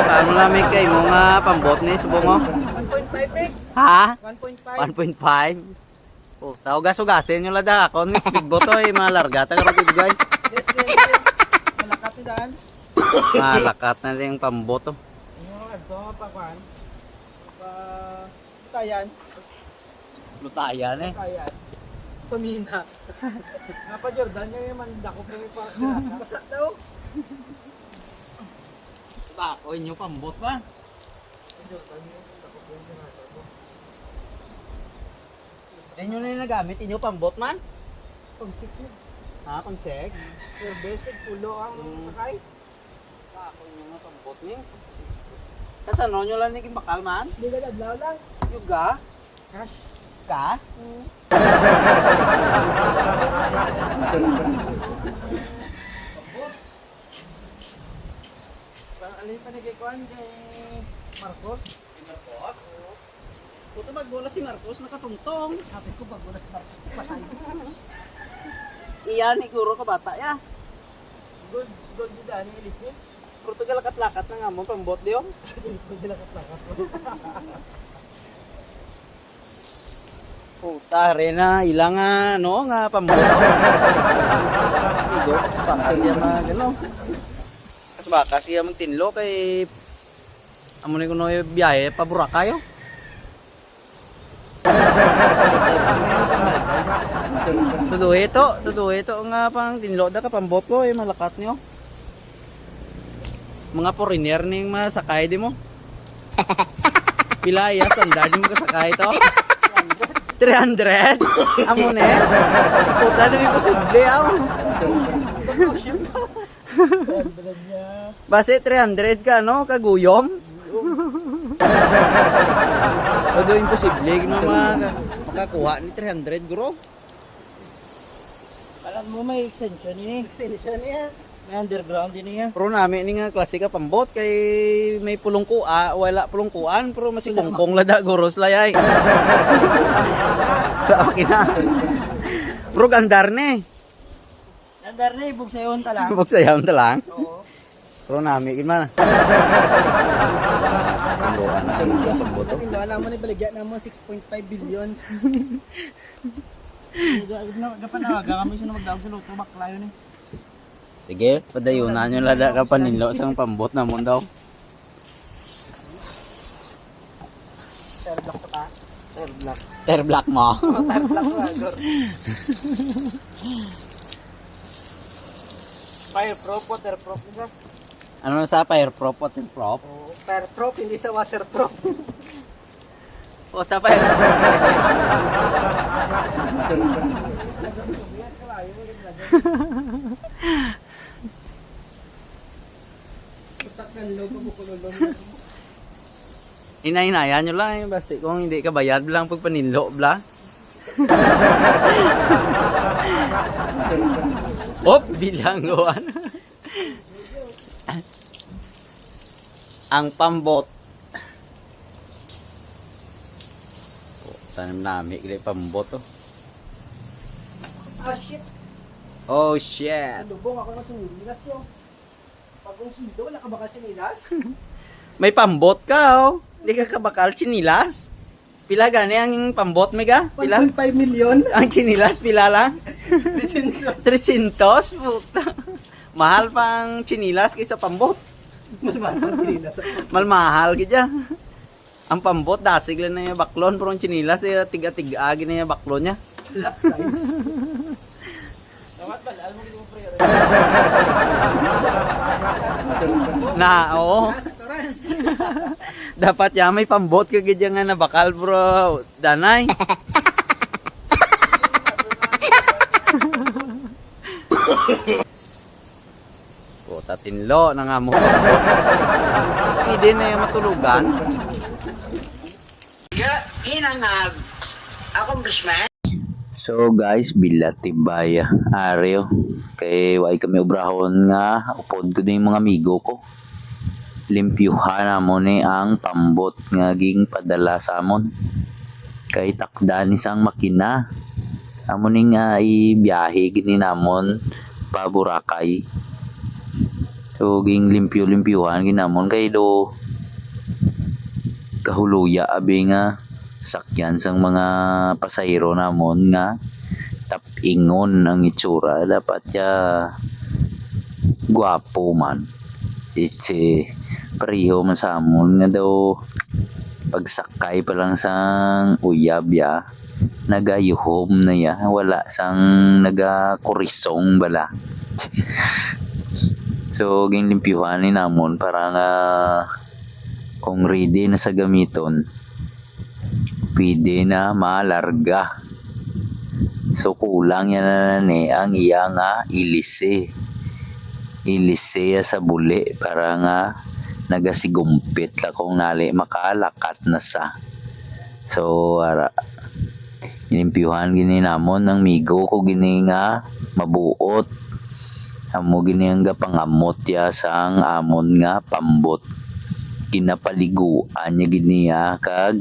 Ano namin kay mo nga pambot ni subong mo? 1.5 eh. Ha? 1.5. 1.5. Oh, tao gas-ugasin nyo lada ako ng speedboat oy, malarga ta karon gay. Yes, yes. Malakat ni daan. Malakat na rin yung pambot oh. Ito pa kwan. Pa tayan. Lutayan eh. Tayan. Pamina. Napa Jordan yung manda ko pa. Basa daw. Ako inyo pambot ba? Inyo na yung nagamit, inyo pambot man? Pang-fix yun. Ha, pang-check? Your best pulo ang sakay. Ako inyo nga pambot niyo. Kasi ano nyo lang naging bakal man? Hindi ka dadlaw lang. Yuga? Cash. Gas? Alin pa nagkikuan kay Marcos? Marcos? Puto magbola si Marcos, nakatungtong. Sabi ko bago na si Marcos. Patay. Iyan, iguro ka bata ya. Good ni Dani Elisir. Pero taga-lakat-lakat na nga mo, pambot diyo. Good lakat-lakat. Puta, rin na, ilang nga, no, nga pambot. Igo, baka siya mag, ano. Kasi baka siya magtinlo kay, amo ni kuno yung biyahe, pabura kayo. Tuduhe ito nga pang tinlo da ka pambot ko, eh, malakat niyo. Mga foreigner ning masakay di mo. Pila ya standard mo kasakay to? 300? Amo ne? Puta na imposible aw. Base 300 ka no kaguyom. Odo imposible gino makakuha ni 300 guro. Alam mo may extension ni. Extension niya. May underground din niya. Pero namin ni nga klase ka pambot kay may pulong kuha, wala pulong kuan pero masikongkong lada guros layay. Sa na. Pero gandar ni. Andar na ibog sa iyon tala. Buksayaw ta lang. Oo. Pero namin gid man. Pambuan na ang pambot. Hindi alam mo ni baligya na mo 6.5 billion. Gapanawaga kami sa magdaog sa luto baklayo ni. Sige, padayunan nyo lada ka paninlo sang pambot na mo daw. Ter block pa. Ter block. Ter black mo. Ter block mo agor. Fire proof, water proof nila. Ano na sa fire prop o tin prop? Fire proof, hindi sa water proof. O sa fire prop. Ina-inayan nyo lang yung basi kung hindi ka bayad lang pag paninlo bla. Op, bilang luan. Ang pambot. Oh, tanim namin kaya pambot oh. Ah shit. Oh shit. Lubong ako ng sinilas yun. Pag kung sumido, wala ka baka sinilas? May pambot ka oh. Hindi ka kabakal chinilas. Pila gani ang pambot mega? Pila? 1.5 million. Ang chinilas pila lang? 300. 300? Puta. Mahal pang chinilas kaysa pambot. Mas mahal ang sinilas. Malmahal gidya. Ang pambot dasig lang na yung baklon pero ang chinilas tiga-tiga na yung baklon niya. Black size. Dapat ba? Alam mo dito mo prayer. Na, oo. Dapat ya may pambot ka gidya nga na bakal bro. Danay. O, tatinlo na nga mo pambot. Hindi na yung matulugan. Inangag accomplishment. So guys, bilat tibaya areo kay way kami obrahon nga upod ko din mga amigo ko. Limpyuhan namon ni ang pambot nga ging padala sa amon. Kay takda ni sang makina. Amon ni nga ibiyahe gini namon pa Boracay. So ging limpyo-limpyuhan ginamon kay do kahuluya abi nga sakyan sang mga pasahero namon nga tapingon ang itsura dapat ya gwapo man. Itse pareho man sa amon nga daw pagsakay pa lang sang uyab ya nagayuhom na ya wala sang nagakurisong bala. So ging limpyuhan ni namon para nga kung ready na sa gamiton pwede na malarga. So kulang yan na ni ang iya nga ilise ya sa buli para nga nagasigumpit la kung nali makalakat na sa. So ara inimpyuhan gini namon ng migo ko gini nga mabuot. Amo gini ang gapangamot ya sang amon nga pambot. Ginapaliguan niya gini ya kag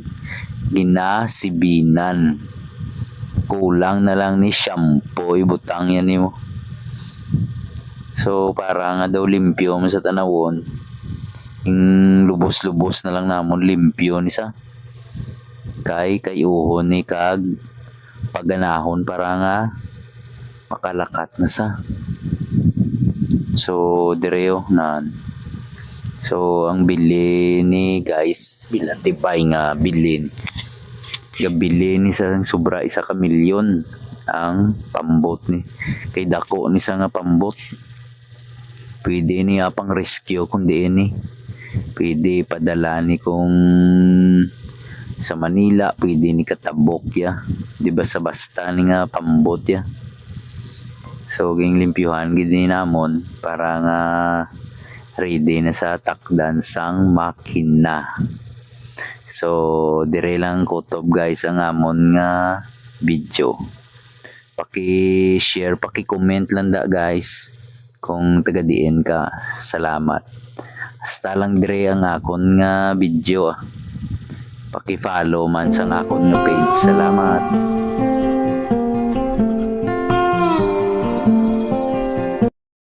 ginasibinan. Kulang na lang ni shampoo ibutang yan nimo. So para nga daw limpyo mo sa tanawon. Yung lubos-lubos na lang namon limpyo ni sa. Kay kayuhon ni kag paganahon para nga makalakat na sa. So direo nan. So ang bili ni guys bilatibay nga bilin. Gabili ni sa sobra 1 ka milyon ang pambot ni. Kay dako ni sa nga pambot. Pwede ni pang rescue kung di ni. Pwede padala ni kung sa Manila, pwede ni katabok ya. Di basta-basta ni nga pambot ya. So ging limpyuhan gid ni namon para nga ready na sa takdan sang makina. So dire lang kutob guys ang amon nga video. Paki-share, paki-comment lang da guys kung taga diin ka. Salamat. Hasta lang dire ang akon nga video. Paki-follow man sa akon nga page. Salamat.